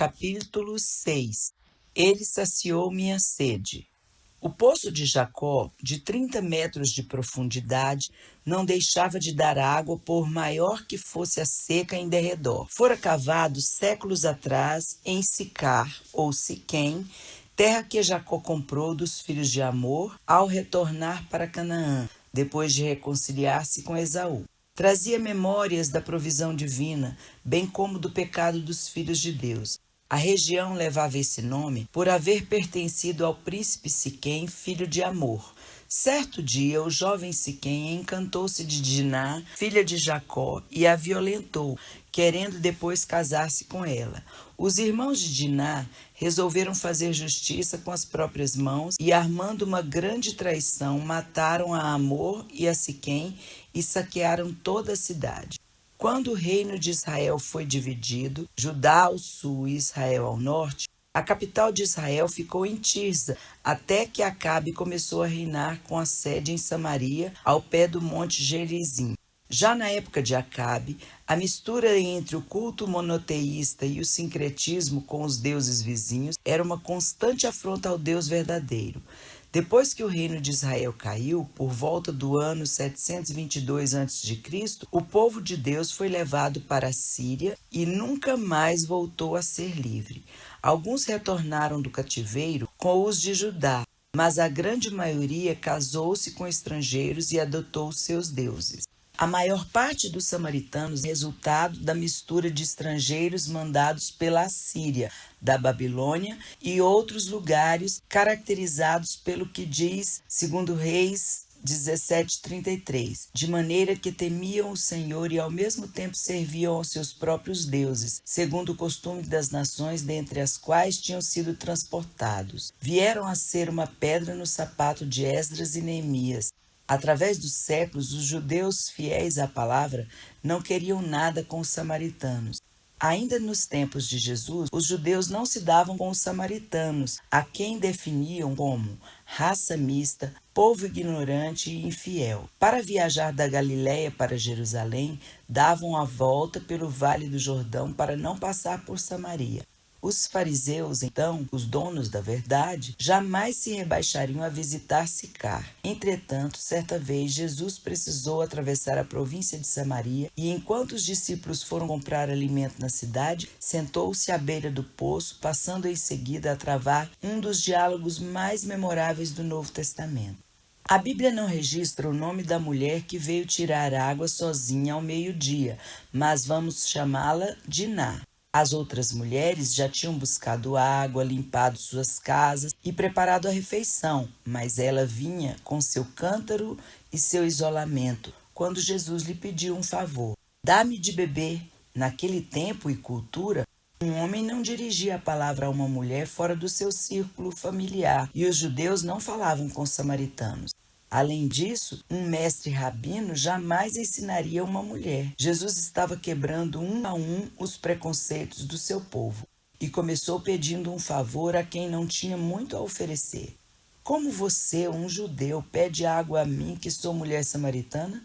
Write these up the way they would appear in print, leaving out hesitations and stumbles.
Capítulo 6. Ele saciou minha sede. O poço de Jacó, de 30 metros de profundidade, não deixava de dar água, por maior que fosse a seca em derredor. Fora cavado séculos atrás em Sicar, ou Siquém, terra que Jacó comprou dos filhos de Amor ao retornar para Canaã, depois de reconciliar-se com Esaú. Trazia memórias da provisão divina, bem como do pecado dos filhos de Deus. A região levava esse nome por haver pertencido ao príncipe Siquém, filho de Amor. Certo dia, o jovem Siquém encantou-se de Diná, filha de Jacó, e a violentou, querendo depois casar-se com ela. Os irmãos de Diná resolveram fazer justiça com as próprias mãos e, armando uma grande traição, mataram a Amor e a Siquém e saquearam toda a cidade. Quando o reino de Israel foi dividido, Judá ao sul e Israel ao norte, a capital de Israel ficou em Tirza, até que Acabe começou a reinar com a sede em Samaria, ao pé do monte Gerizim. Já na época de Acabe, a mistura entre o culto monoteísta e o sincretismo com os deuses vizinhos era uma constante afronta ao Deus verdadeiro. Depois que o reino de Israel caiu, por volta do ano 722 a.C., o povo de Deus foi levado para a Síria e nunca mais voltou a ser livre. Alguns retornaram do cativeiro com os de Judá, mas a grande maioria casou-se com estrangeiros e adotou seus deuses. A maior parte dos samaritanos é resultado da mistura de estrangeiros mandados pela Assíria, da Babilônia e outros lugares, caracterizados pelo que diz 2 Reis 17:33, de maneira que temiam o Senhor e ao mesmo tempo serviam aos seus próprios deuses, segundo o costume das nações dentre as quais tinham sido transportados. Vieram a ser uma pedra no sapato de Esdras e Neemias. Através dos séculos, os judeus fiéis à palavra não queriam nada com os samaritanos. Ainda nos tempos de Jesus, os judeus não se davam com os samaritanos, a quem definiam como raça mista, povo ignorante e infiel. Para viajar da Galiléia para Jerusalém, davam a volta pelo Vale do Jordão para não passar por Samaria. Os fariseus, então, os donos da verdade, jamais se rebaixariam a visitar Sicar. Entretanto, certa vez, Jesus precisou atravessar a província de Samaria e, enquanto os discípulos foram comprar alimento na cidade, sentou-se à beira do poço, passando em seguida a travar um dos diálogos mais memoráveis do Novo Testamento. A Bíblia não registra o nome da mulher que veio tirar água sozinha ao meio-dia, mas vamos chamá-la Diná. As outras mulheres já tinham buscado água, limpado suas casas e preparado a refeição, mas ela vinha com seu cântaro e seu isolamento, quando Jesus lhe pediu um favor. Dá-me de beber. Naquele tempo e cultura, um homem não dirigia a palavra a uma mulher fora do seu círculo familiar, e os judeus não falavam com os samaritanos. Além disso, um mestre rabino jamais ensinaria uma mulher. Jesus estava quebrando um a um os preconceitos do seu povo e começou pedindo um favor a quem não tinha muito a oferecer. Como você, um judeu, pede água a mim, que sou mulher samaritana?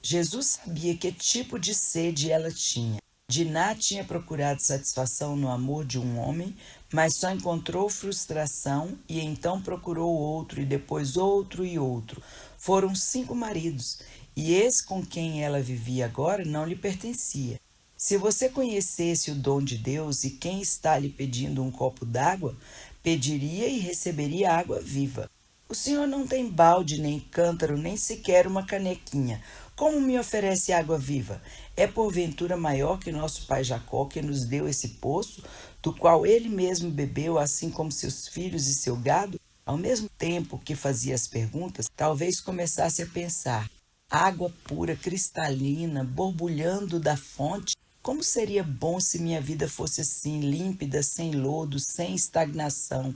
Jesus sabia que tipo de sede ela tinha. Diná tinha procurado satisfação no amor de um homem, mas só encontrou frustração e então procurou outro e depois outro e outro. Foram 5 maridos e esse com quem ela vivia agora não lhe pertencia. Se você conhecesse o dom de Deus e quem está lhe pedindo um copo d'água, pediria e receberia água viva. O senhor não tem balde, nem cântaro, nem sequer uma canequinha. Como me oferece água viva? É porventura maior que nosso pai Jacó, que nos deu esse poço, do qual ele mesmo bebeu, assim como seus filhos e seu gado? Ao mesmo tempo que fazia as perguntas, talvez começasse a pensar: água pura, cristalina, borbulhando da fonte? Como seria bom se minha vida fosse assim, límpida, sem lodo, sem estagnação.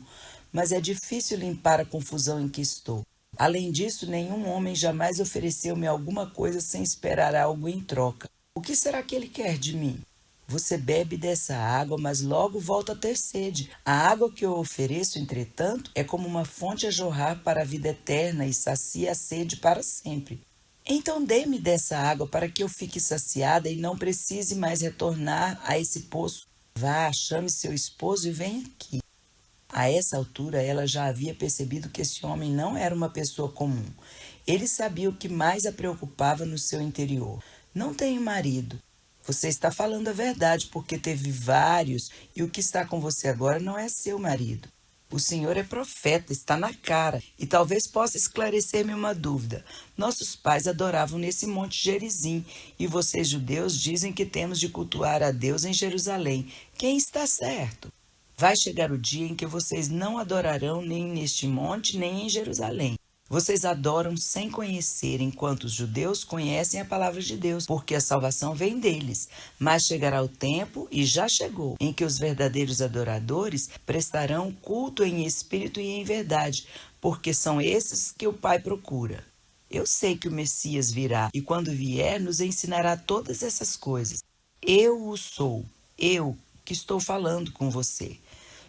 Mas é difícil limpar a confusão em que estou. Além disso, nenhum homem jamais ofereceu-me alguma coisa sem esperar algo em troca. O que será que ele quer de mim? Você bebe dessa água, mas logo volta a ter sede. A água que eu ofereço, entretanto, é como uma fonte a jorrar para a vida eterna e sacia a sede para sempre. Então dê-me dessa água para que eu fique saciada e não precise mais retornar a esse poço. Vá, chame seu esposo e venha aqui. A essa altura, ela já havia percebido que esse homem não era uma pessoa comum. Ele sabia o que mais a preocupava no seu interior. Não tenho marido. Você está falando a verdade porque teve vários e o que está com você agora não é seu marido. O senhor é profeta, está na cara, e talvez possa esclarecer-me uma dúvida. Nossos pais adoravam nesse monte Gerizim, e vocês judeus dizem que temos de cultuar a Deus em Jerusalém. Quem está certo? Vai chegar o dia em que vocês não adorarão nem neste monte, nem em Jerusalém. Vocês adoram sem conhecer, enquanto os judeus conhecem a palavra de Deus, porque a salvação vem deles. Mas chegará o tempo, e já chegou, em que os verdadeiros adoradores prestarão culto em espírito e em verdade, porque são esses que o Pai procura. Eu sei que o Messias virá, e quando vier, nos ensinará todas essas coisas. Eu o sou, eu que estou falando com você.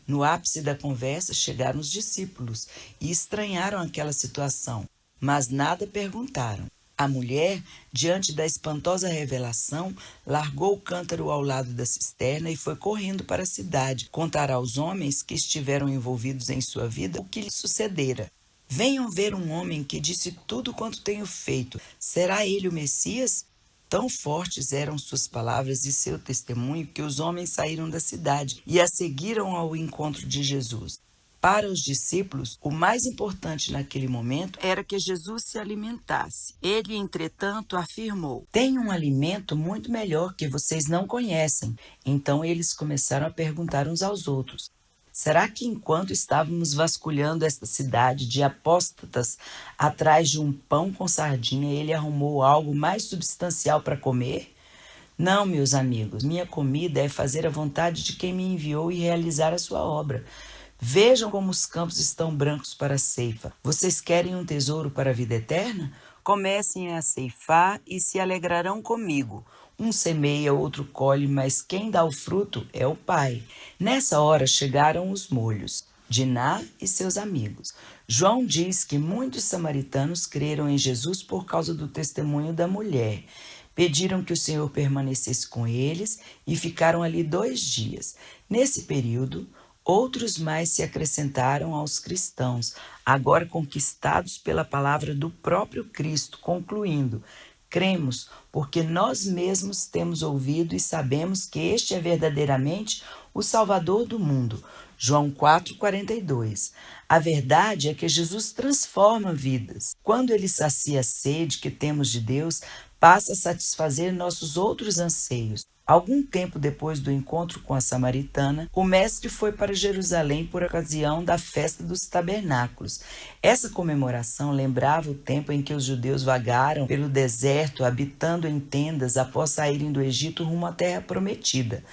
No ápice da conversa chegaram os discípulos e estranharam aquela situação, mas nada perguntaram. A mulher, diante da espantosa revelação, largou o cântaro ao lado da cisterna e foi correndo para a cidade contar aos homens que estiveram envolvidos em sua vida o que lhe sucedera. Venham ver um homem que disse tudo quanto tenho feito. Será ele o Messias? Tão fortes eram suas palavras e seu testemunho que os homens saíram da cidade e a seguiram ao encontro de Jesus. Para os discípulos, o mais importante naquele momento era que Jesus se alimentasse. Ele, entretanto, afirmou: "Tem um alimento muito melhor que vocês não conhecem." Então eles começaram a perguntar uns aos outros: será que enquanto estávamos vasculhando esta cidade de apóstatas atrás de um pão com sardinha, ele arrumou algo mais substancial para comer? Não, meus amigos, minha comida é fazer a vontade de quem me enviou e realizar a sua obra. Vejam como os campos estão brancos para a ceifa. Vocês querem um tesouro para a vida eterna? Comecem a ceifar e se alegrarão comigo. Um semeia, outro colhe, mas quem dá o fruto é o Pai. Nessa hora chegaram os molhos, Diná e seus amigos. João diz que muitos samaritanos creram em Jesus por causa do testemunho da mulher. Pediram que o Senhor permanecesse com eles e ficaram ali 2 dias. Nesse período, outros mais se acrescentaram aos cristãos, agora conquistados pela palavra do próprio Cristo, concluindo: cremos, porque nós mesmos temos ouvido e sabemos que este é verdadeiramente o Salvador do mundo. João 4,42. A verdade é que Jesus transforma vidas. Quando ele sacia a sede que temos de Deus, passa a satisfazer nossos outros anseios. Algum tempo depois do encontro com a samaritana, o mestre foi para Jerusalém por ocasião da festa dos tabernáculos. Essa comemoração lembrava o tempo em que os judeus vagaram pelo deserto, habitando em tendas após saírem do Egito rumo à terra prometida.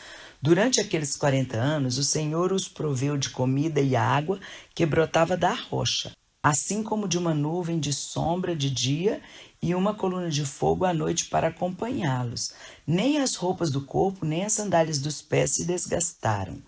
Durante aqueles 40 anos, o Senhor os proveu de comida e água que brotava da rocha, assim como de uma nuvem de sombra de dia e uma coluna de fogo à noite para acompanhá-los. Nem as roupas do corpo, nem as sandálias dos pés se desgastaram.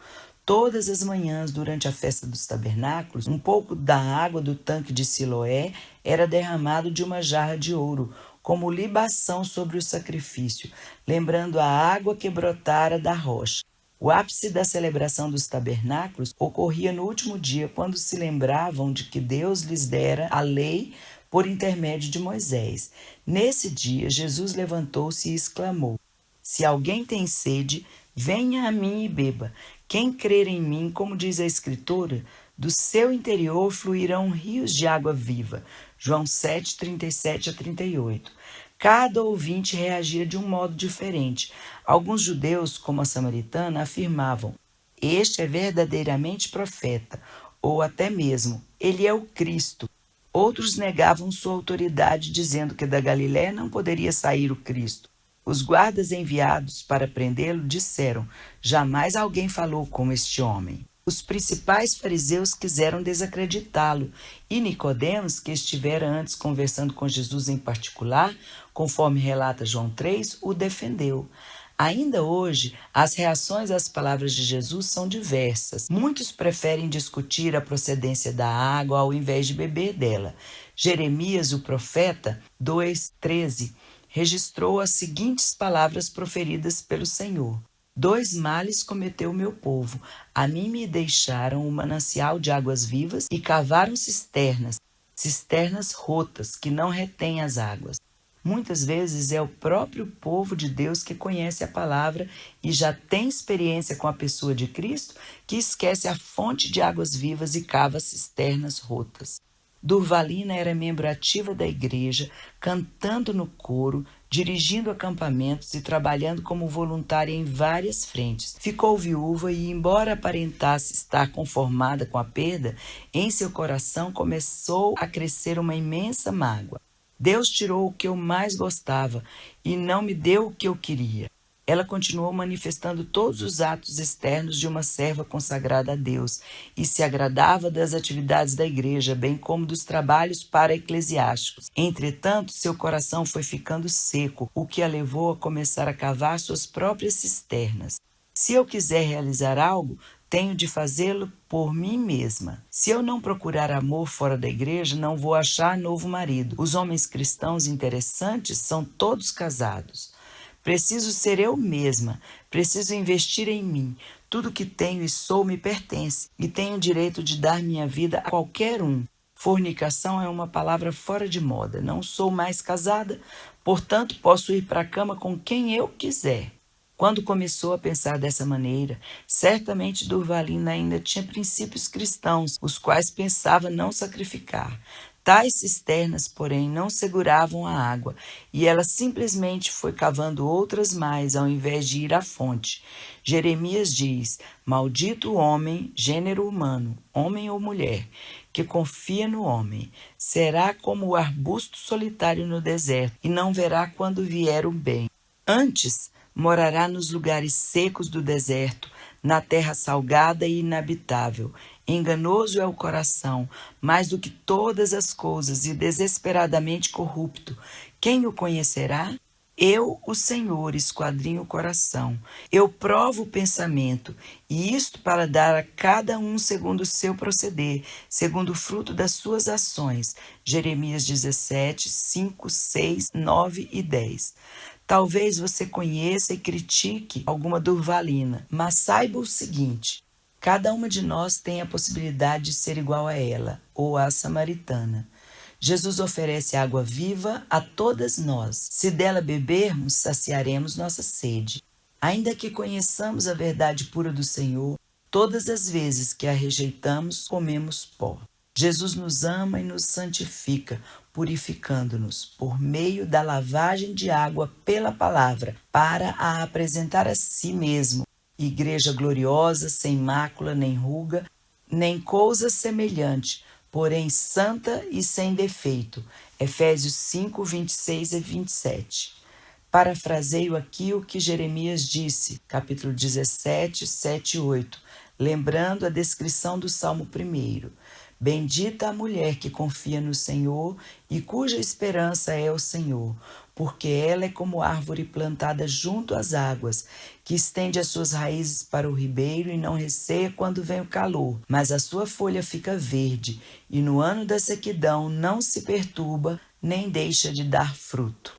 Todas as manhãs, durante a festa dos tabernáculos, um pouco da água do tanque de Siloé era derramado de uma jarra de ouro, como libação sobre o sacrifício, lembrando a água que brotara da rocha. O ápice da celebração dos tabernáculos ocorria no último dia, quando se lembravam de que Deus lhes dera a lei por intermédio de Moisés. Nesse dia, Jesus levantou-se e exclamou: se alguém tem sede, venha a mim e beba. Quem crer em mim, como diz a Escritura, do seu interior fluirão rios de água viva. João 7, 37 a 38. Cada ouvinte reagia de um modo diferente. Alguns judeus, como a samaritana, afirmavam: este é verdadeiramente profeta, ou até mesmo, ele é o Cristo. Outros negavam sua autoridade, dizendo que da Galiléia não poderia sair o Cristo. Os guardas enviados para prendê-lo disseram: jamais alguém falou como este homem. Os principais fariseus quiseram desacreditá-lo, e Nicodemos, que estivera antes conversando com Jesus em particular, conforme relata João 3, o defendeu. Ainda hoje, as reações às palavras de Jesus são diversas. Muitos preferem discutir a procedência da água ao invés de beber dela. Jeremias, o profeta, 2:13, registrou as seguintes palavras proferidas pelo Senhor: 2 males cometeu o meu povo. A mim me deixaram o manancial de águas vivas e cavaram cisternas, cisternas rotas que não retêm as águas. Muitas vezes é o próprio povo de Deus que conhece a palavra e já tem experiência com a pessoa de Cristo que esquece a fonte de águas vivas e cava cisternas rotas. Durvalina era membro ativa da igreja, cantando no coro, dirigindo acampamentos e trabalhando como voluntária em várias frentes. Ficou viúva e, embora aparentasse estar conformada com a perda, em seu coração começou a crescer uma imensa mágoa. Deus tirou o que eu mais gostava e não me deu o que eu queria. Ela continuou manifestando todos os atos externos de uma serva consagrada a Deus e se agradava das atividades da igreja, bem como dos trabalhos para-eclesiásticos. Entretanto, seu coração foi ficando seco, o que a levou a começar a cavar suas próprias cisternas. Se eu quiser realizar algo, tenho de fazê-lo por mim mesma. Se eu não procurar amor fora da igreja, não vou achar novo marido. Os homens cristãos interessantes são todos casados. Preciso ser eu mesma, preciso investir em mim. Tudo que tenho e sou me pertence e tenho o direito de dar minha vida a qualquer um. Fornicação é uma palavra fora de moda. Não sou mais casada, portanto posso ir para a cama com quem eu quiser. Quando começou a pensar dessa maneira, certamente Durvalina ainda tinha princípios cristãos, os quais pensava não sacrificar. Tais cisternas, porém, não seguravam a água, e ela simplesmente foi cavando outras mais, ao invés de ir à fonte. Jeremias diz: maldito o homem, gênero humano, homem ou mulher, que confia no homem. Será como o arbusto solitário no deserto, e não verá quando vier o bem. Antes, morará nos lugares secos do deserto, na terra salgada e inabitável. Enganoso é o coração, mais do que todas as coisas, e desesperadamente corrupto. Quem o conhecerá? Eu, o Senhor, esquadrinho o coração. Eu provo o pensamento, e isto para dar a cada um segundo o seu proceder, segundo o fruto das suas ações. Jeremias 17, 5, 6, 9 e 10. Talvez você conheça e critique alguma Durvalina, mas saiba o seguinte: cada uma de nós tem a possibilidade de ser igual a ela, ou a samaritana. Jesus oferece água viva a todas nós. Se dela bebermos, saciaremos nossa sede. Ainda que conheçamos a verdade pura do Senhor, todas as vezes que a rejeitamos, comemos pó. Jesus nos ama e nos santifica, purificando-nos por meio da lavagem de água pela palavra, para a apresentar a si mesmo, igreja gloriosa, sem mácula, nem ruga, nem coisa semelhante, porém santa e sem defeito. Efésios 5, 26 e 27. Parafraseio aqui o que Jeremias disse, capítulo 17, 7 e 8, lembrando a descrição do Salmo 1. Bendita a mulher que confia no Senhor e cuja esperança é o Senhor, porque ela é como árvore plantada junto às águas, que estende as suas raízes para o ribeiro e não receia quando vem o calor, mas a sua folha fica verde, e no ano da sequidão não se perturba, nem deixa de dar fruto.